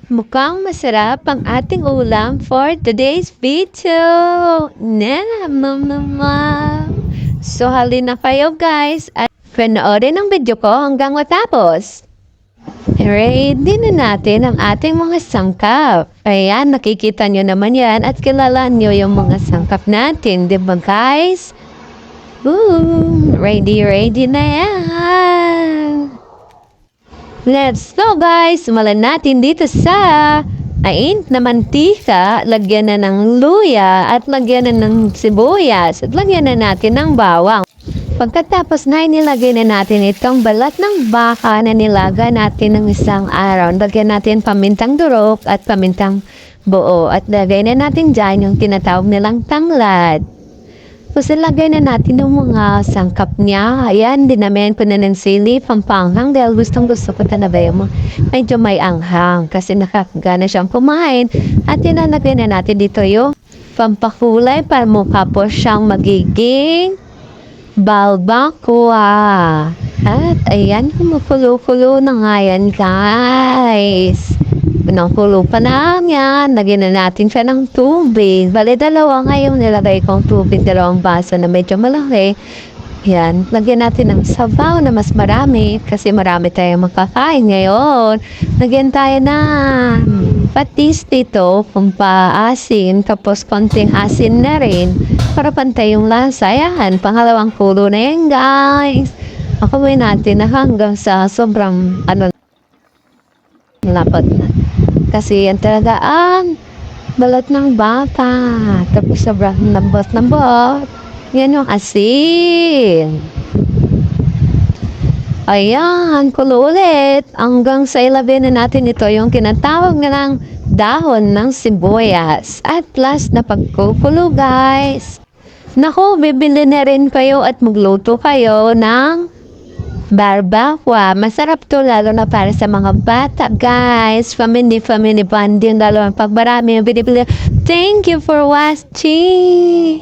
Mukhang masarap ang ating ulam for today's video. Mama. So halina kayo guys at panoorin ang video ko hanggang matapos. Ready na natin ang ating mga sangkap. Ayan, nakikita nyo naman yan at kilala nyo yung mga sangkap natin. Diba guys? Ready na yan. Let's go guys! Simulan natin dito sa aint na mantika, lagyan na ng luya at lagyan na ng sibuyas at lagyan na natin ng bawang. Pagkatapos na inilagay na natin itong balat ng baka na nilaga natin ng isang araw, lagyan natin pamintang durok at pamintang buo at lagay na natin dyan yung tinatawag nilang tanglad. Tapos ilagay na natin yung mga sangkap niya. Ayan, dinamen ko na ng sili, pampanghang dahil gusto ko talaga yung medyo may anghang kasi nakakagana siyang kumain. At inalagay na natin dito yung pampakulay para mukha po siyang magiging balbacoa. At ayan, kumukulo-kulo na nga yan guys. Pinangkulo pa na yan. Lagyan na natin siya ng tubig. Bali, dalawa ngayon nilagay kong tubig. 2 baso na medyo malaki. Yan. Lagyan natin ng sabaw na mas marami. Kasi marami tayong makakain ngayon. Lagyan tayo na patis dito. Kung paasin. Tapos konting asin na rin. Para pantay yung lasa. Yan. Pangalawang kulo na yan guys. Akumin natin na hanggang sa sobrang lapot na. Kasi yan talaga ang balat ng bata. Tapos sobrang lambot-lambot. Yan yung asin. Ayan, kulo ulit. Hanggang sa ilagay na natin ito yung kinatawag na ng dahon ng sibuyas. At last na pagkukulo guys. Naku, bibili na rin kayo at magluto kayo ng barbacoa. Masarap to lalo na para sa mga bata guys. Family bonding lalo pag marami yung binibili. Thank you for watching.